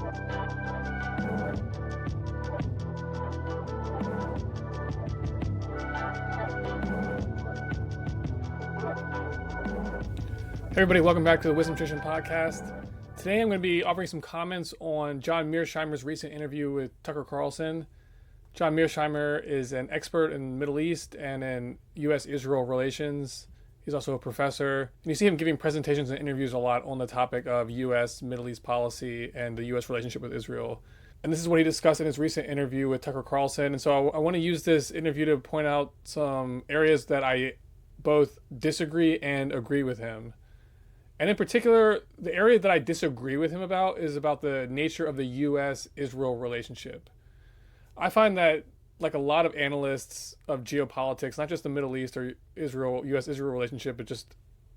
Hey everybody, welcome back to the Wisdom Nutrition Podcast. Today I'm going to be offering some comments on John Mearsheimer's recent interview with Tucker Carlson. John Mearsheimer is an expert in the Middle East and in U.S. Israel relations. He's also a professor. And you see him giving presentations and interviews a lot on the topic of U.S. Middle East policy and the U.S. relationship with Israel. And this is what he discussed in his recent interview with Tucker Carlson. And so I want to use this interview to point out some areas that I both disagree and agree with him. And in particular, the area that I disagree with him about is about the nature of the U.S. Israel relationship. I find that, like a lot of analysts of geopolitics, not just the Middle East or Israel, U.S. Israel relationship, but just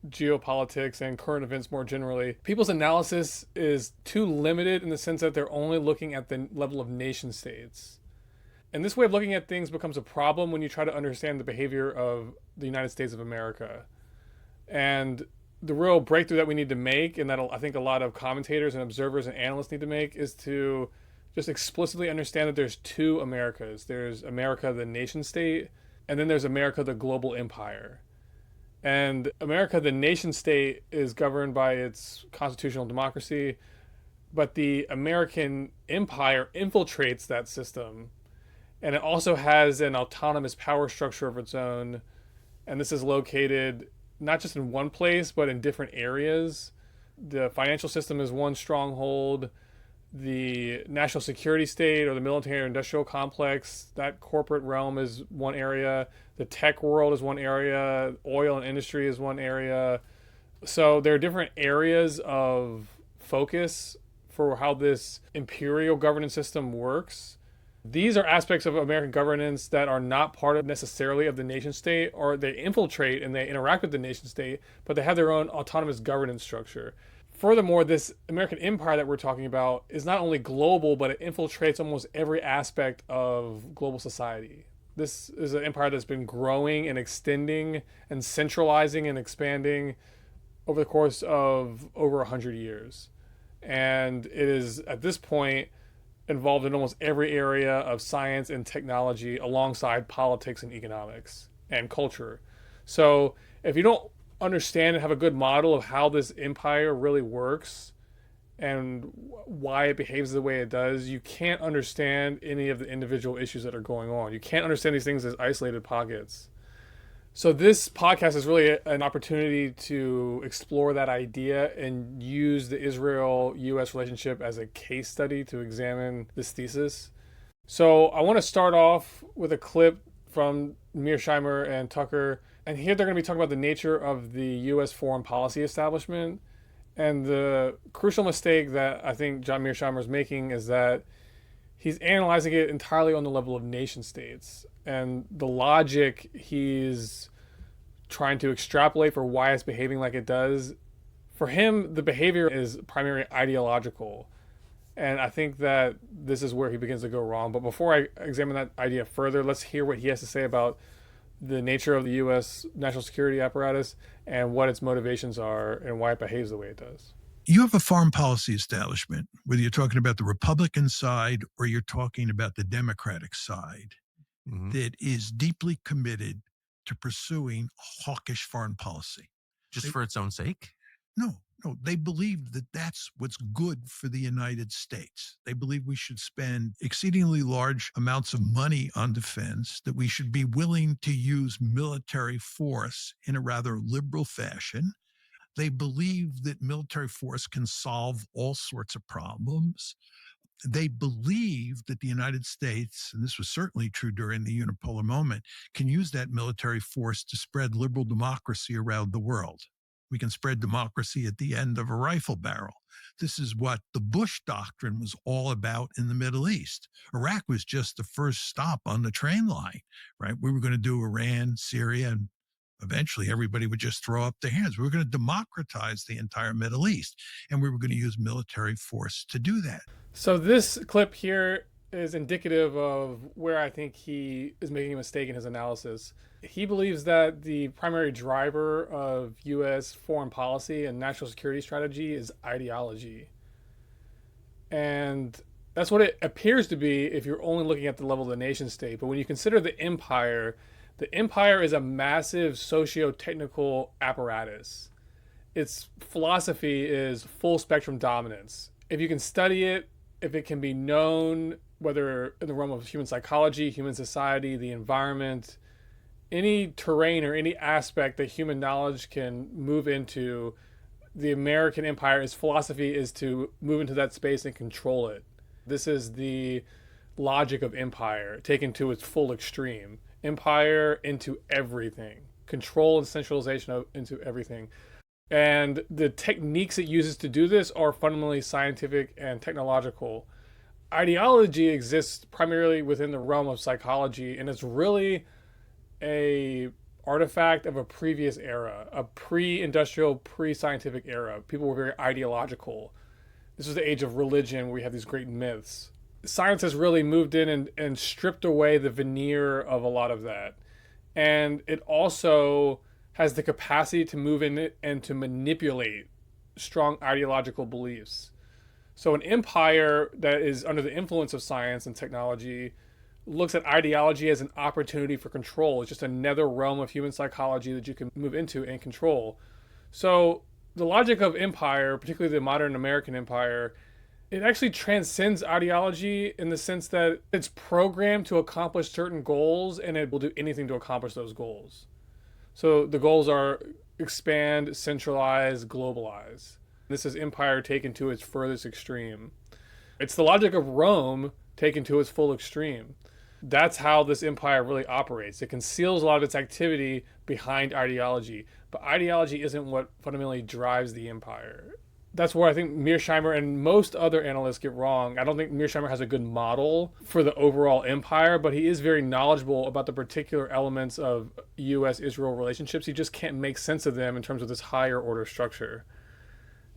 geopolitics and current events more generally, people's analysis is too limited in the sense that they're only looking at the level of nation states. And this way of looking at things becomes a problem when you try to understand the behavior of the United States of America. And the real breakthrough that we need to make, and that I think a lot of commentators and observers and analysts need to make, is to just explicitly understand that there's two Americas. There's America, the nation state, and then there's America, the global empire. And America, the nation state, is governed by its constitutional democracy, but the American empire infiltrates that system. And it also has an autonomous power structure of its own. And this is located not just in one place, but in different areas. The financial system is one stronghold. The national security state or the military or industrial complex, that corporate realm, is one area. The tech world is one area. Oil and industry is one area. So there are different areas of focus for how this imperial governance system works. These are aspects of American governance that are not part of necessarily of the nation state, or they infiltrate and they interact with the nation state, but they have their own autonomous governance structure. Furthermore, this American empire that we're talking about is not only global, but it infiltrates almost every aspect of global society. This is an empire that's been growing and extending and centralizing and expanding over the course of over 100 years. And it is, at this point, involved in almost every area of science and technology alongside politics and economics and culture. So if you don't understand and have a good model of how this empire really works and why it behaves the way it does, you can't understand any of the individual issues that are going on. You can't understand these things as isolated pockets. So this podcast is really an opportunity to explore that idea and use the Israel-U.S. relationship as a case study to examine this thesis. So I want to start off with a clip from Mearsheimer and Tucker. And here they're going to be talking about the nature of the U.S. foreign policy establishment. And the crucial mistake that I think John Mearsheimer is making is that he's analyzing it entirely on the level of nation states. And the logic he's trying to extrapolate for why it's behaving like it does, for him, the behavior is primarily ideological. And I think that this is where he begins to go wrong. But before I examine that idea further, let's hear what he has to say about the nature of the U.S. national security apparatus and what its motivations are and why it behaves the way it does. You have a foreign policy establishment, whether you're talking about the Republican side or you're talking about the Democratic side, that is deeply committed to pursuing hawkish foreign policy. Just for its own sake? No. They believe that that's what's good for the United States. They believe we should spend exceedingly large amounts of money on defense, that we should be willing to use military force in a rather liberal fashion. They believe that military force can solve all sorts of problems. They believe that the United States, and this was certainly true during the unipolar moment, can use that military force to spread liberal democracy around the world. We can spread democracy at the end of a rifle barrel. This is what the Bush doctrine was all about in the Middle East. Iraq was just the first stop on the train line, right? We were going to do Iran, Syria, and eventually everybody would just throw up their hands. We were going to democratize the entire Middle East, and we were going to use military force to do that. So this clip here is indicative of where I think he is making a mistake in his analysis. He believes that the primary driver of U.S. foreign policy and national security strategy is ideology. And that's what it appears to be if you're only looking at the level of the nation state. But when you consider the empire is a massive socio technical apparatus. Its philosophy is full spectrum dominance. If you can study it, if it can be known, whether in the realm of human psychology, human society, the environment, any terrain or any aspect that human knowledge can move into, the American empire's philosophy is to move into that space and control it. This is the logic of empire taken to its full extreme. Empire into everything, control and centralization into everything. And the techniques it uses to do this are fundamentally scientific and technological. Ideology exists primarily within the realm of psychology, and it's really a artifact of a previous era, a pre-industrial, pre-scientific era. People were very ideological. This was the age of religion where we have these great myths. Science has really moved in and stripped away the veneer of a lot of that. And it also has the capacity to move in it and to manipulate strong ideological beliefs. So an empire that is under the influence of science and technology looks at ideology as an opportunity for control. It's just another realm of human psychology that you can move into and control. So the logic of empire, particularly the modern American empire, it actually transcends ideology in the sense that it's programmed to accomplish certain goals and it will do anything to accomplish those goals. So the goals are expand, centralize, globalize. This is empire taken to its furthest extreme. It's the logic of Rome taken to its full extreme. That's how this empire really operates. It conceals a lot of its activity behind ideology, but ideology isn't what fundamentally drives the empire. That's where I think Mearsheimer and most other analysts get wrong. I don't think Mearsheimer has a good model for the overall empire, but he is very knowledgeable about the particular elements of U.S. Israel relationships. He just can't make sense of them in terms of this higher order structure.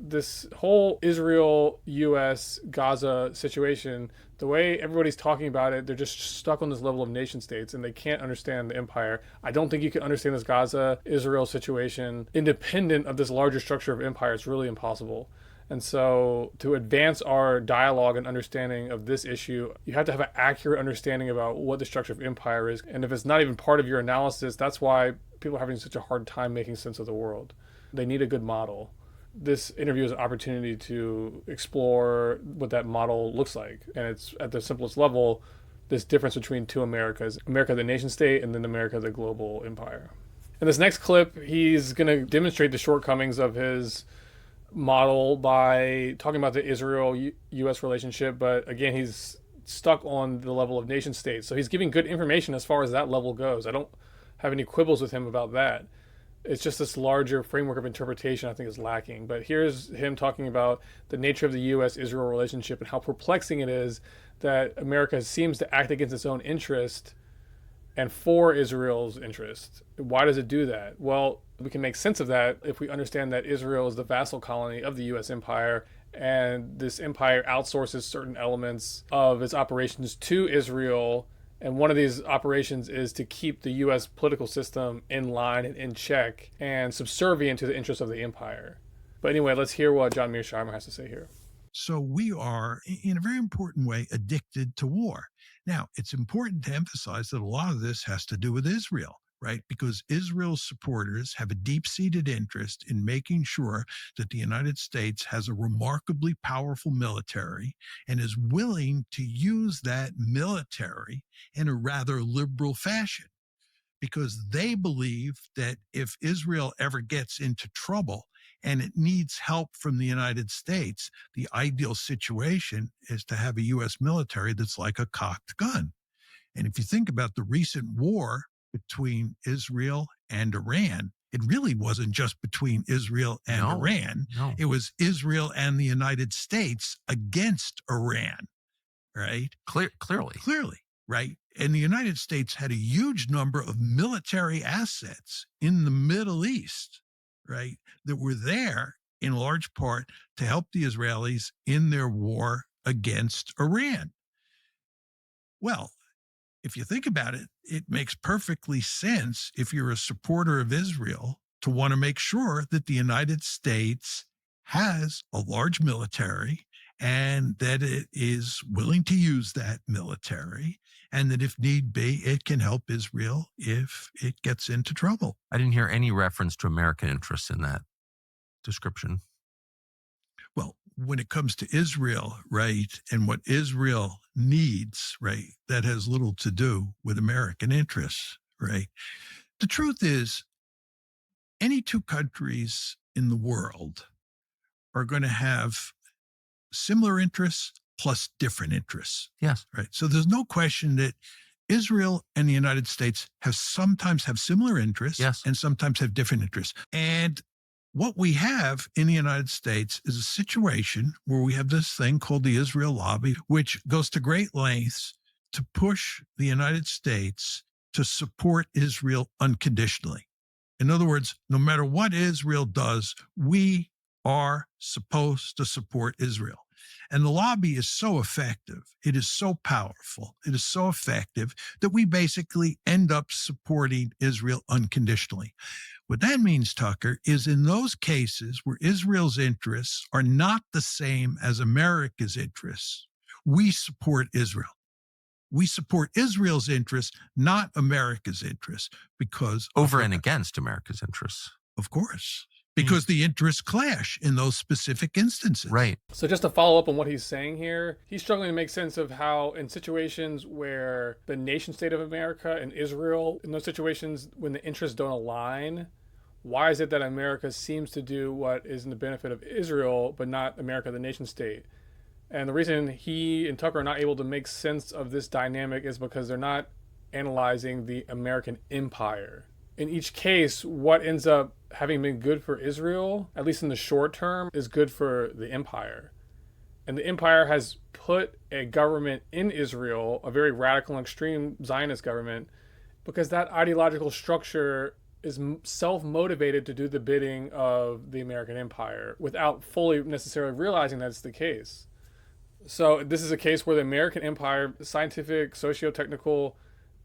This whole Israel, U.S., Gaza situation, the way everybody's talking about it, they're just stuck on this level of nation states and they can't understand the empire. I don't think you can understand this Gaza, Israel situation independent of this larger structure of empire. It's really impossible. And so to advance our dialogue and understanding of this issue, you have to have an accurate understanding about what the structure of empire is. And if it's not even part of your analysis, that's why people are having such a hard time making sense of the world. They need a good model. This interview is an opportunity to explore what that model looks like. And it's at the simplest level, this difference between two Americas, America the nation state and then America the global empire. In this next clip, he's going to demonstrate the shortcomings of his model by talking about the Israel-U.S. relationship. But again, he's stuck on the level of nation states. So he's giving good information as far as that level goes. I don't have any quibbles with him about that. It's just this larger framework of interpretation I think is lacking. But here's him talking about the nature of the U.S.-Israel relationship and how perplexing it is that America seems to act against its own interest and for Israel's interest. Why does it do that? Well, we can make sense of that if we understand that Israel is the vassal colony of the U.S. empire, and this empire outsources certain elements of its operations to Israel. And one of these operations is to keep the U.S. political system in line and in check and subservient to the interests of the empire. But anyway, let's hear what John Mearsheimer has to say here. So we are, in a very important way, addicted to war. Now, it's important to emphasize that a lot of this has to do with Israel, right? Because Israel's supporters have a deep-seated interest in making sure that the United States has a remarkably powerful military and is willing to use that military in a rather liberal fashion, because they believe that if Israel ever gets into trouble and it needs help from the United States, the ideal situation is to have a U.S. military that's like a cocked gun. And if you think about the recent war between Israel and Iran, it really wasn't just between Israel and Iran. No. It was Israel and the United States against Iran, right? Clearly. Right. And the United States had a huge number of military assets in the Middle East, right, that were there in large part to help the Israelis in their war against Iran. Well, if you think about it, it makes perfectly sense if you're a supporter of Israel to want to make sure that the United States has a large military and that it is willing to use that military, and that if need be, it can help Israel if it gets into trouble. I didn't hear any reference to American interests in that description. Well, when it comes to Israel, right, and what Israel needs, right, that has little to do with American interests, right? The truth is, any two countries in the world are going to have similar interests plus different interests, Yes. right? So there's no question that Israel and the United States sometimes have similar interests Yes. and sometimes have different interests. And what we have in the United States is a situation where we have this thing called the Israel lobby, which goes to great lengths to push the United States to support Israel unconditionally. In other words, no matter what Israel does, we are supposed to support Israel. And the lobby is so effective. It is so powerful. It is so effective that we basically end up supporting Israel unconditionally. What that means, Tucker, is in those cases where Israel's interests are not the same as America's interests, we support Israel. We support Israel's interests, not America's interests, because Over and against America's interests. of course, because the interests clash in those specific instances. Right. So just to follow up on what he's saying here, he's struggling to make sense of how in situations where the nation state of America and Israel, in those situations when the interests don't align, why is it that America seems to do what is in the benefit of Israel, but not America, the nation state? And the reason he and Tucker are not able to make sense of this dynamic is because they're not analyzing the American empire. In each case, what ends up having been good for Israel, at least in the short term, is good for the empire. And the empire has put a government in Israel, a very radical and extreme Zionist government, because that ideological structure is self-motivated to do the bidding of the American empire without fully necessarily realizing that's the case. So this is a case where the American empire, scientific, socio-technical,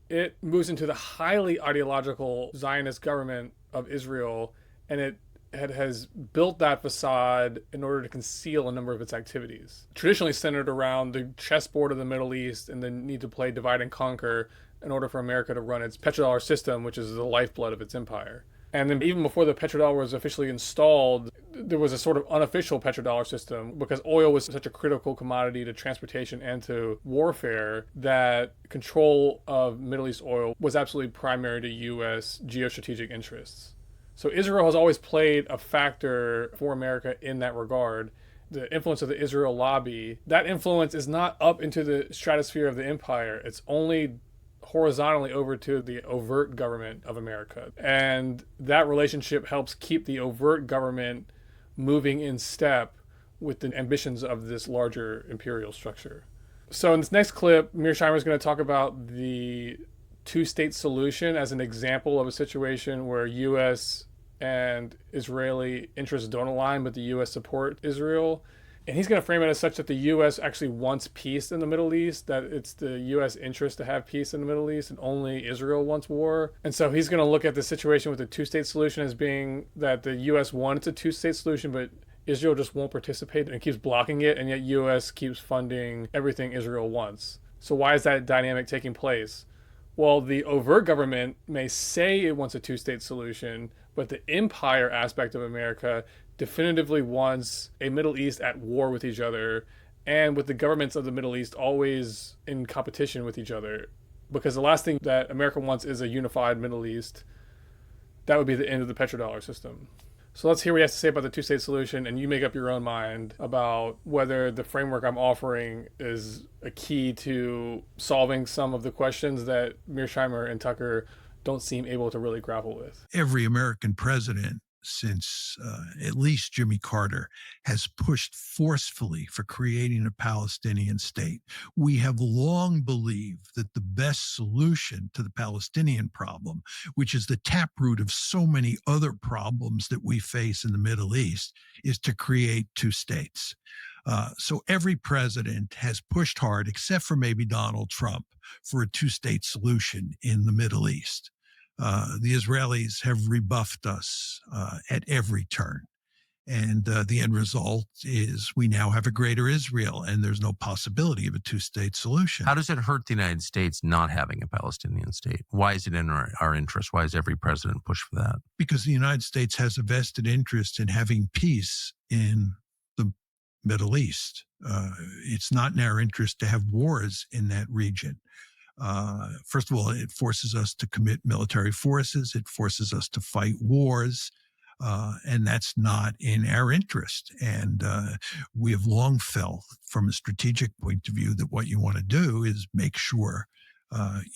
it moves into the highly ideological Zionist government of Israel, and it has built that facade in order to conceal a number of its activities. Traditionally centered around the chessboard of the Middle East and the need to play divide and conquer in order for America to run its petrodollar system, which is the lifeblood of its empire. And then even before the petrodollar was officially installed, there was a sort of unofficial petrodollar system because oil was such a critical commodity to transportation and to warfare that control of Middle East oil was absolutely primary to U.S. geostrategic interests. So Israel has always played a factor for America in that regard. The influence of the Israel lobby, that influence is not up into the stratosphere of the empire. It's only horizontally over to the overt government of America. And that relationship helps keep the overt government moving in step with the ambitions of this larger imperial structure. So in this next clip, Mearsheimer is going to talk about the two-state solution as an example of a situation where U.S. and Israeli interests don't align, but the U.S. support Israel. And he's going to frame it as such that the U.S. actually wants peace in the Middle East, that it's the U.S. interest to have peace in the Middle East, and only Israel wants war. And so he's going to look at the situation with the two-state solution as being that the U.S. wants a two-state solution, but Israel just won't participate and keeps blocking it, and yet U.S. keeps funding everything Israel wants. So why is that dynamic taking place? Well, the overt government may say it wants a two-state solution, but the empire aspect of America definitively wants a Middle East at war with each other, and with the governments of the Middle East always in competition with each other. Because the last thing that America wants is a unified Middle East. That would be the end of the petrodollar system. So let's hear what he has to say about the two-state solution, and you make up your own mind about whether the framework I'm offering is a key to solving some of the questions that Mearsheimer and Tucker don't seem able to really grapple with. Every American president since at least Jimmy Carter has pushed forcefully for creating a Palestinian state. We have long believed that the best solution to the Palestinian problem, which is the taproot of so many other problems that we face in the Middle East, is to create two states. So every president has pushed hard, except for maybe Donald Trump, for a two-state solution in the Middle East. The Israelis have rebuffed us at every turn. And the end result is we now have a greater Israel, and there's no possibility of a two-state solution. How does it hurt the United States not having a Palestinian state? Why is it in our interest? Why is every president push for that? Because the United States has a vested interest in having peace in the Middle East. It's not in our interest to have wars in that region. First of all, it forces us to commit military forces. It forces us to fight wars. And that's not in our interest. And we have long felt from a strategic point of view that what you want to do is make sure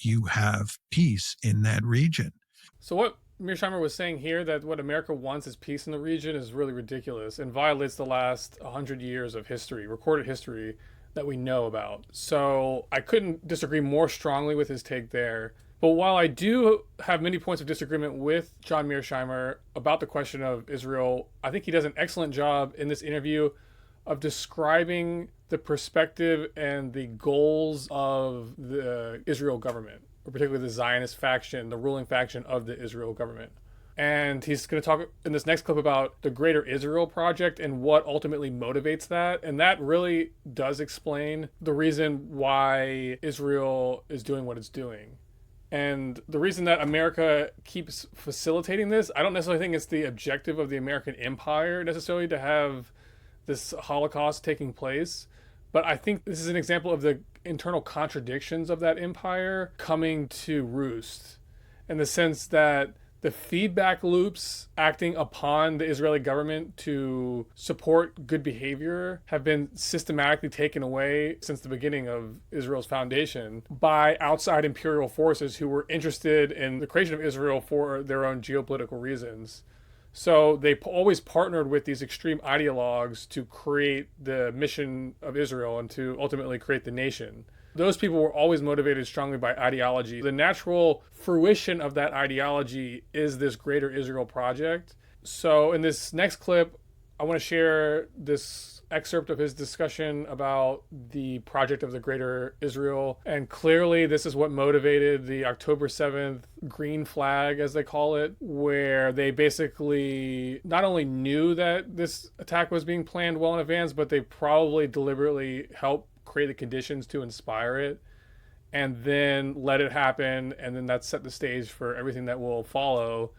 you have peace in that region. So what Mearsheimer was saying here, that what America wants is peace in the region, is really ridiculous and violates the last 100 years of history, recorded history that we know about. So I couldn't disagree more strongly with his take there. But while I do have many points of disagreement with John Mearsheimer about the question of Israel, I think he does an excellent job in this interview of describing the perspective and the goals of the Israel government, or particularly the Zionist faction, the ruling faction of the Israel government. And he's going to talk in this next clip about the Greater Israel Project and what ultimately motivates that. And that really does explain the reason why Israel is doing what it's doing. And the reason that America keeps facilitating this, I don't necessarily think it's the objective of the American empire necessarily to have this Holocaust taking place. But I think this is an example of the internal contradictions of that empire coming to roost, in the sense that the feedback loops acting upon the Israeli government to support good behavior have been systematically taken away since the beginning of Israel's foundation by outside imperial forces who were interested in the creation of Israel for their own geopolitical reasons. So they always partnered with these extreme ideologues to create the mission of Israel and to ultimately create the nation. Those people were always motivated strongly by ideology. The natural fruition of that ideology is this Greater Israel Project. So in this next clip, I want to share this excerpt of his discussion about the project of the Greater Israel. And clearly this is what motivated the October 7th green flag, as they call it, where they basically not only knew that this attack was being planned well in advance, but they probably deliberately helped create the conditions to inspire it, and then let it happen, and then that set the stage for everything that will follow.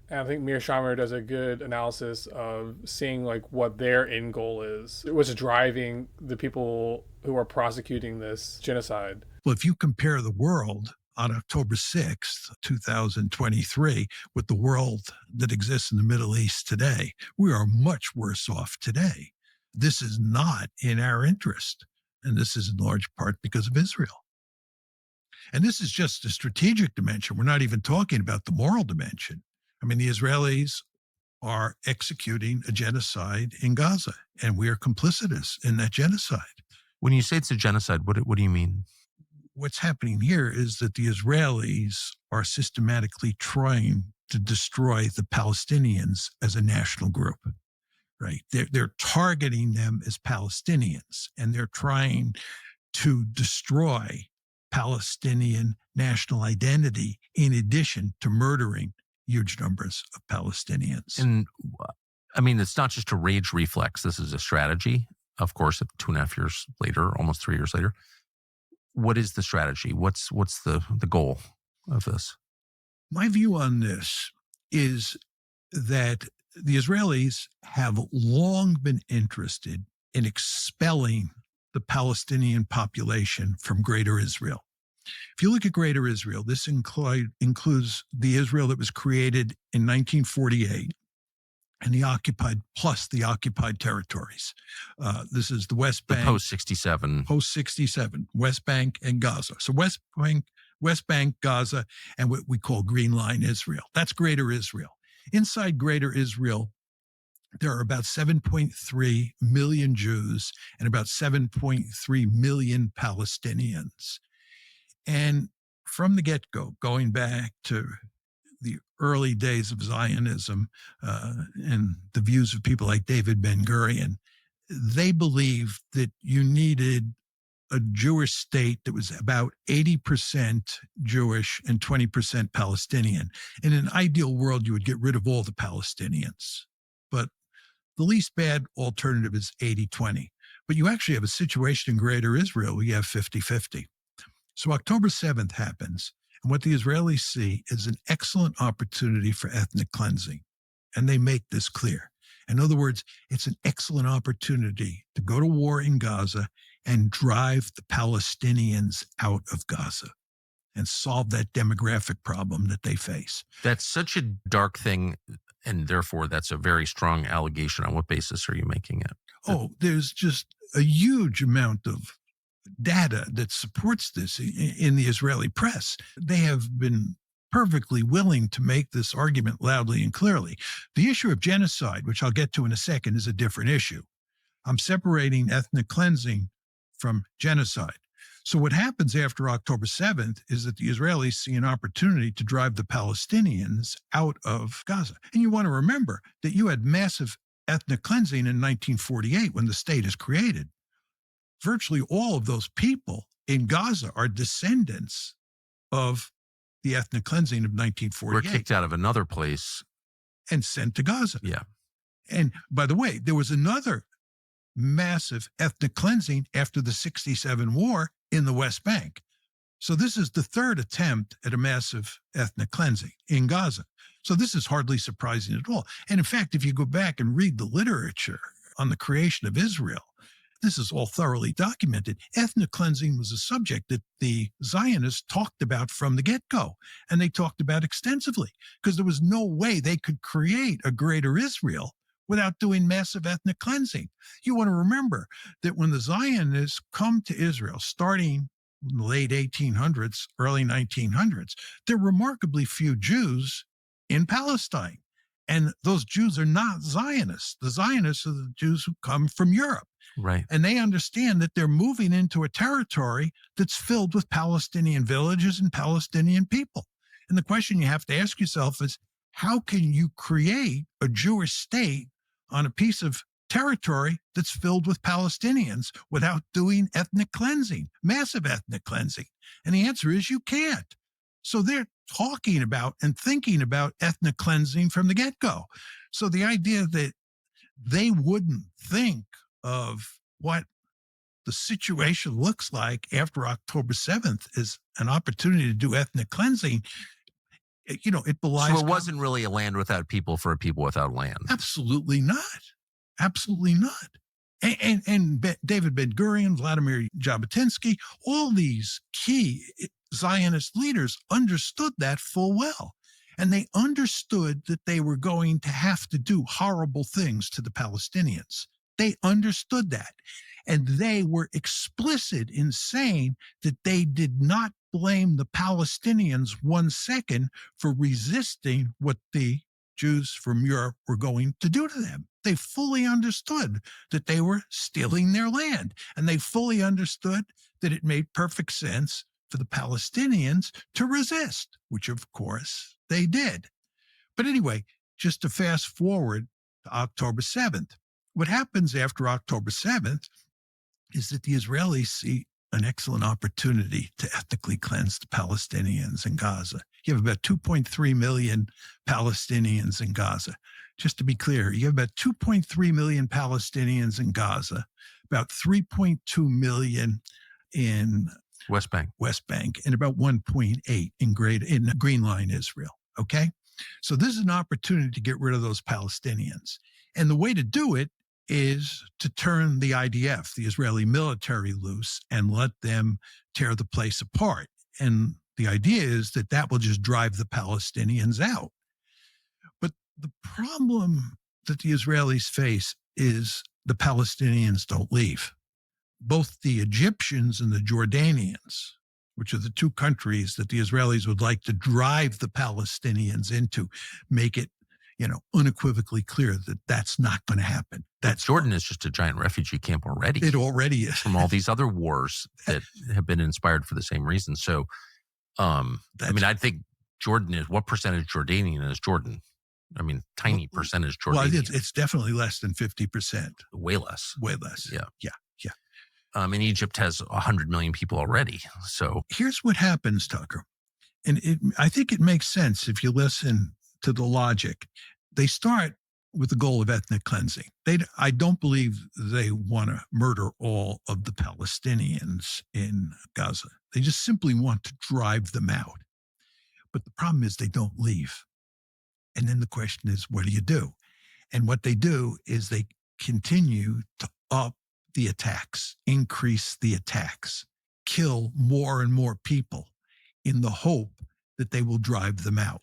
And I think Mearsheimer does a good analysis of seeing like what their end goal is. It was driving the people who are prosecuting this genocide. Well, if you compare the world on October 6th, 2023, with the world that exists in the Middle East today, we are much worse off today. This is not in our interest. And this is in large part because of Israel. And this is just a strategic dimension. We're not even talking about the moral dimension. I mean, the Israelis are executing a genocide in Gaza, and we are complicitous in that genocide. When you say it's a genocide, what do you mean? What's happening here is that the Israelis are systematically trying to destroy the Palestinians as a national group. Right. They're targeting them as Palestinians, and they're trying to destroy Palestinian national identity in addition to murdering huge numbers of Palestinians. And I mean, it's not just a rage reflex. This is a strategy, of course, 2.5 years later, almost 3 years later. What is the strategy? What's the goal of this? My view on this is that the Israelis have long been interested in expelling the Palestinian population from Greater Israel. If you look at Greater Israel, this includes the Israel that was created in 1948 and the occupied territories. This is the West Bank. Post-67, West Bank and Gaza. So West Bank, Gaza, and what we call Green Line Israel. That's Greater Israel. Inside Greater Israel, there are about 7.3 million Jews and about 7.3 million Palestinians. And from the get-go, going back to the early days of Zionism and the views of people like David Ben-Gurion, they believed that you needed a Jewish state that was about 80% Jewish and 20% Palestinian. In an ideal world, you would get rid of all the Palestinians. But the least bad alternative is 80-20. But you actually have a situation in Greater Israel where you have 50-50. So October 7th happens, and what the Israelis see is an excellent opportunity for ethnic cleansing. And they make this clear. In other words, it's an excellent opportunity to go to war in Gaza and drive the Palestinians out of Gaza and solve that demographic problem that they face. That's such a dark thing, and therefore that's a very strong allegation. On what basis are you making it? Oh, there's just a huge amount of data that supports this in the Israeli press. They have been perfectly willing to make this argument loudly and clearly. The issue of genocide, which I'll get to in a second, is a different issue. I'm separating ethnic cleansing from genocide. So what happens after October 7th is that the Israelis see an opportunity to drive the Palestinians out of Gaza. And you want to remember that you had massive ethnic cleansing in 1948 when the state is created. Virtually all of those people in Gaza are descendants of the ethnic cleansing of 1948. We're kicked out of another place and sent to Gaza. Yeah. And by the way, there was another massive ethnic cleansing after the 67 war in the West Bank. So this is the third attempt at a massive ethnic cleansing in Gaza. So this is hardly surprising at all. And in fact, if you go back and read the literature on the creation of Israel, this is all thoroughly documented. Ethnic cleansing was a subject that the Zionists talked about from the get-go, and they talked about extensively, because there was no way they could create a greater Israel without doing massive ethnic cleansing. You want to remember that when the Zionists come to Israel, starting in the late 1800s, early 1900s, there are remarkably few Jews in Palestine. And those Jews are not Zionists. The Zionists are the Jews who come from Europe. Right. And they understand that they're moving into a territory that's filled with Palestinian villages and Palestinian people. And the question you have to ask yourself is, how can you create a Jewish state on a piece of territory that's filled with Palestinians without doing ethnic cleansing, massive ethnic cleansing? And the answer is you can't. So they're talking about and thinking about ethnic cleansing from the get-go. So the idea that they wouldn't think of what the situation looks like after October 7th is an opportunity to do ethnic cleansing, it belies. So it wasn't really a land without people for a people without land. Absolutely not. Absolutely not. And David Ben-Gurion, Vladimir Jabotinsky, all these key Zionist leaders understood that full well. And they understood that they were going to have to do horrible things to the Palestinians. They understood that. And they were explicit in saying that they did not blame the Palestinians 1 second for resisting what the Jews from Europe were going to do to them. They fully understood that they were stealing their land. And they fully understood that it made perfect sense for the Palestinians to resist, which of course they did. But anyway, just to fast forward to October 7th, what happens after October 7th is that the Israelis see an excellent opportunity to ethnically cleanse the Palestinians in Gaza. You have about 2.3 million Palestinians in Gaza. Just to be clear, you have about 2.3 million Palestinians in Gaza, about 3.2 million in West Bank, and about 1.8 in Green Line, Israel. Okay? So this is an opportunity to get rid of those Palestinians. And the way to do it is to turn the IDF, the Israeli military, loose and let them tear the place apart. And the idea is that that will just drive the Palestinians out. But the problem that the Israelis face is the Palestinians don't leave. Both the Egyptians and the Jordanians, which are the two countries that the Israelis would like to drive the Palestinians into, make it unequivocally clear that that's not going to happen. Jordan is just a giant refugee camp already. It already is. From all these other wars that have been inspired for the same reason. So, I think Jordan is, what percentage Jordanian is Jordan? Tiny percentage Jordanian. Well, it's definitely less than 50%. Way less. Way less. Yeah. Yeah. And Egypt has 100 million people already. So here's what happens, Tucker. And I think it makes sense if you listen to the logic. They start with the goal of ethnic cleansing. I don't believe they want to murder all of the Palestinians in Gaza. They just simply want to drive them out. But the problem is they don't leave. And then the question is, what do you do? And what they do is they continue to up the attacks, increase the attacks, kill more and more people in the hope that they will drive them out.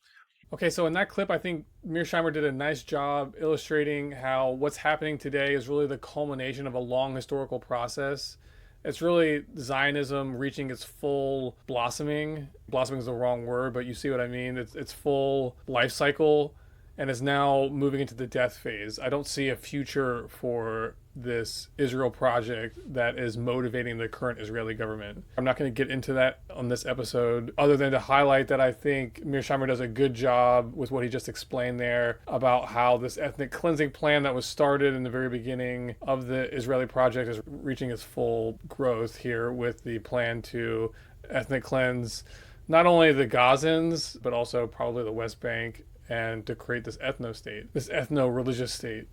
Okay, so in that clip, I think Mearsheimer did a nice job illustrating how what's happening today is really the culmination of a long historical process. It's really Zionism reaching its full blossoming. Blossoming is the wrong word, but you see what I mean. It's full life cycle and is now moving into the death phase. I don't see a future for this Israel project that is motivating the current Israeli government. I'm not going to get into that on this episode, other than to highlight that I think Mearsheimer does a good job with what he just explained there about how this ethnic cleansing plan that was started in the very beginning of the Israeli project is reaching its full growth here with the plan to ethnic cleanse not only the Gazans, but also probably the West Bank, and to create this ethno-state, this ethno-religious state.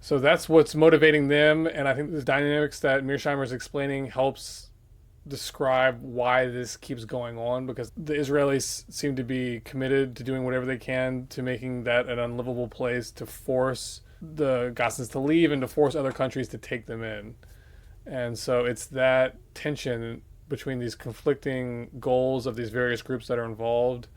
So that's what's motivating them, and I think the dynamics that Mearsheimer is explaining helps describe why this keeps going on, because the Israelis seem to be committed to doing whatever they can to making that an unlivable place, to force the Gazans to leave and to force other countries to take them in. And so it's that tension between these conflicting goals of these various groups that are involved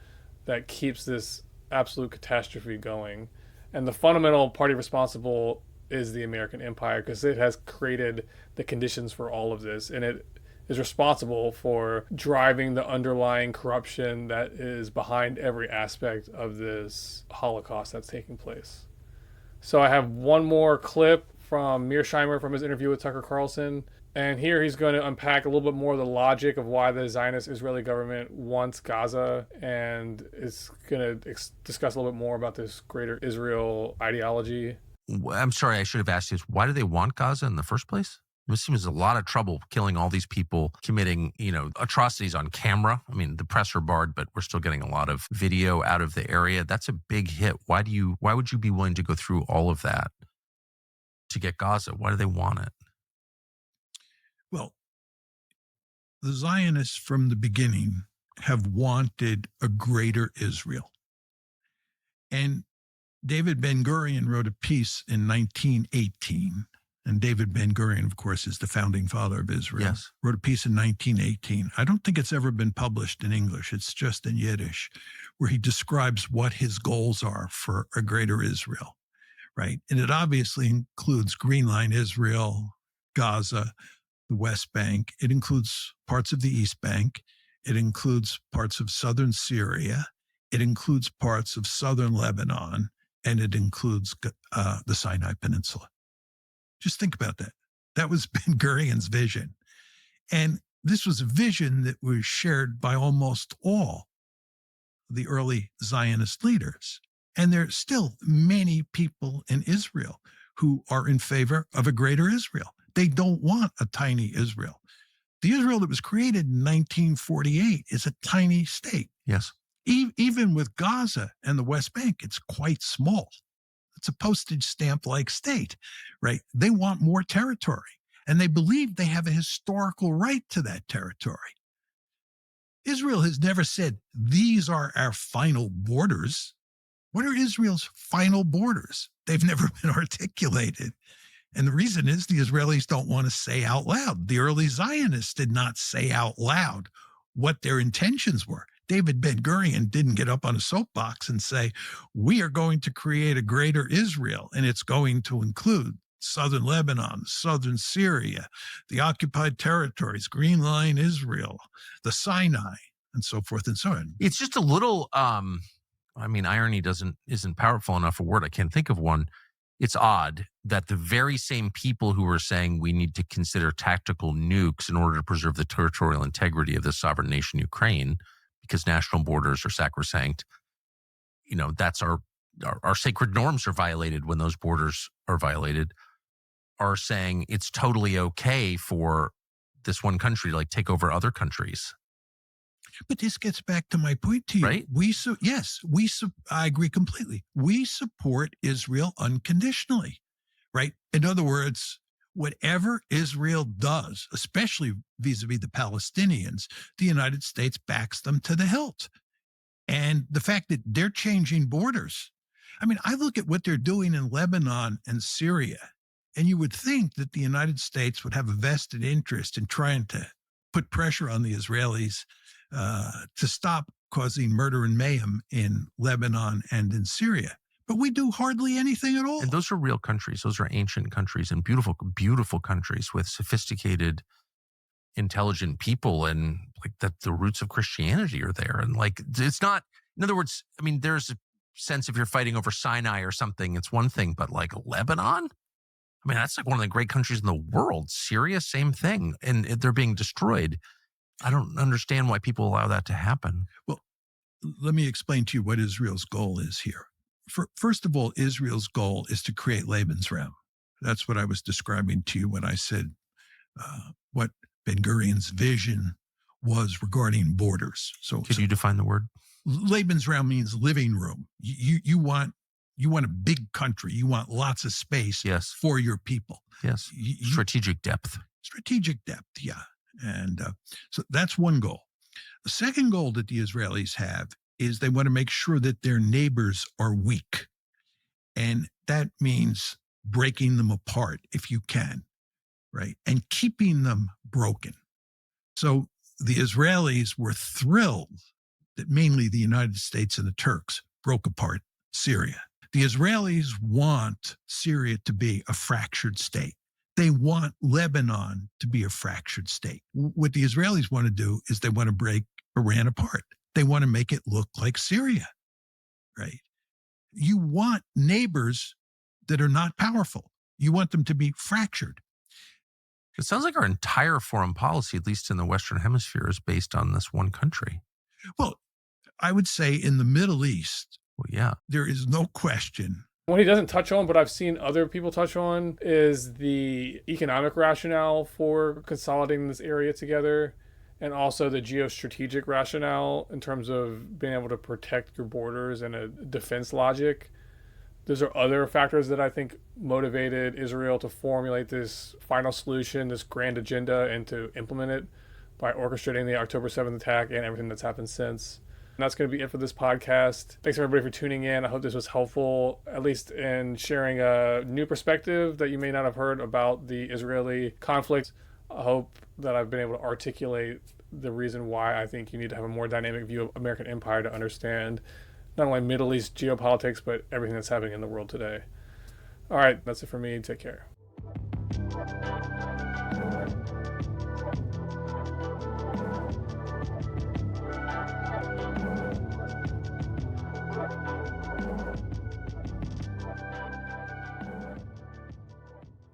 that keeps this absolute catastrophe going. And the fundamental party responsible is the American empire, because it has created the conditions for all of this, and it is responsible for driving the underlying corruption that is behind every aspect of this Holocaust that's taking place. So I have one more clip from Mearsheimer from his interview with Tucker Carlson. And here he's going to unpack a little bit more of the logic of why the Zionist Israeli government wants Gaza, and is going to discuss a little bit more about this greater Israel ideology. I'm sorry, I should have asked you, why do they want Gaza in the first place? It seems a lot of trouble killing all these people, committing, atrocities on camera. I mean, the press are barred, but we're still getting a lot of video out of the area. That's a big hit. Why would you be willing to go through all of that to get Gaza? Why do they want it? Well, the Zionists from the beginning have wanted a greater Israel. And David Ben-Gurion wrote a piece in 1918. And David Ben-Gurion, of course, is the founding father of Israel. Yes. Wrote a piece in 1918. I don't think it's ever been published in English. It's just in Yiddish, where he describes what his goals are for a greater Israel, right? And it obviously includes Green Line Israel, Gaza, the West Bank. It includes parts of the East Bank. It includes parts of southern Syria. It includes parts of southern Lebanon, and it includes the Sinai Peninsula. Just think about that. That was Ben-Gurion's vision. And this was a vision that was shared by almost all the early Zionist leaders. And there are still many people in Israel who are in favor of a greater Israel. They don't want a tiny Israel. The Israel that was created in 1948 is a tiny state. Yes. Even with Gaza and the West Bank, it's quite small. It's a postage stamp-like state, right? They want more territory, and they believe they have a historical right to that territory. Israel has never said, these are our final borders. What are Israel's final borders? They've never been articulated. And the reason is the Israelis don't want to say out loud. The early Zionists did not say out loud what their intentions were. David Ben-Gurion didn't get up on a soapbox and say, we are going to create a greater Israel, and it's going to include southern Lebanon, southern Syria, the occupied territories, Green Line Israel, the Sinai, and so forth and so on. It's just a little, irony isn't powerful enough a word. I can't think of one. It's odd that the very same people who are saying we need to consider tactical nukes in order to preserve the territorial integrity of the sovereign nation Ukraine, because national borders are sacrosanct, that's our sacred norms are violated when those borders are violated, are saying it's totally okay for this one country to take over other countries. But this gets back to my point to you. Right? I agree completely. We support Israel unconditionally, right? In other words, whatever Israel does, especially vis-a-vis the Palestinians, the United States backs them to the hilt. And the fact that they're changing borders. I mean, I look at what they're doing in Lebanon and Syria, and you would think that the United States would have a vested interest in trying to put pressure on the Israelis to stop causing murder and mayhem in Lebanon and in Syria. But we do hardly anything at all. And those are real countries. Those are ancient countries and beautiful, beautiful countries with sophisticated, intelligent people, and like that the roots of Christianity are there. And like, it's not, in other words, I mean, there's a sense if you're fighting over Sinai or something, it's one thing, but like Lebanon, I mean, that's like one of the great countries in the world. Syria, same thing. And they're being destroyed. I don't understand why people allow that to happen. Well, let me explain to you what Israel's goal is here. First of all, Israel's goal is to create Lebensraum. That's what I was describing to you when I said what Ben-Gurion's vision was regarding borders. Could you define the word? Lebensraum means living room. You want a big country. You want lots of space for your people. Yes. Strategic depth. Strategic depth, yeah. And so that's one goal. The second goal that the Israelis have is they want to make sure that their neighbors are weak. And that means breaking them apart if you can, right? And keeping them broken. So the Israelis were thrilled that mainly the United States and the Turks broke apart Syria. The Israelis want Syria to be a fractured state. They want Lebanon to be a fractured state. What the Israelis want to do is they want to break Iran apart. They want to make it look like Syria, right? You want neighbors that are not powerful. You want them to be fractured. It sounds like our entire foreign policy, at least in the Western Hemisphere, is based on this one country. Well, I would say in the Middle East, there is no question. What he doesn't touch on, but I've seen other people touch on, is the economic rationale for consolidating this area together, and also the geostrategic rationale in terms of being able to protect your borders and a defense logic. Those are other factors that I think motivated Israel to formulate this final solution, this grand agenda, and to implement it by orchestrating the October 7th attack and everything that's happened since. And that's going to be it for this podcast. Thanks everybody for tuning in. I hope this was helpful, at least in sharing a new perspective that you may not have heard about the Israeli conflict. I hope that I've been able to articulate the reason why I think you need to have a more dynamic view of American empire to understand not only Middle East geopolitics, but everything that's happening in the world today. All right, that's it for me. Take care.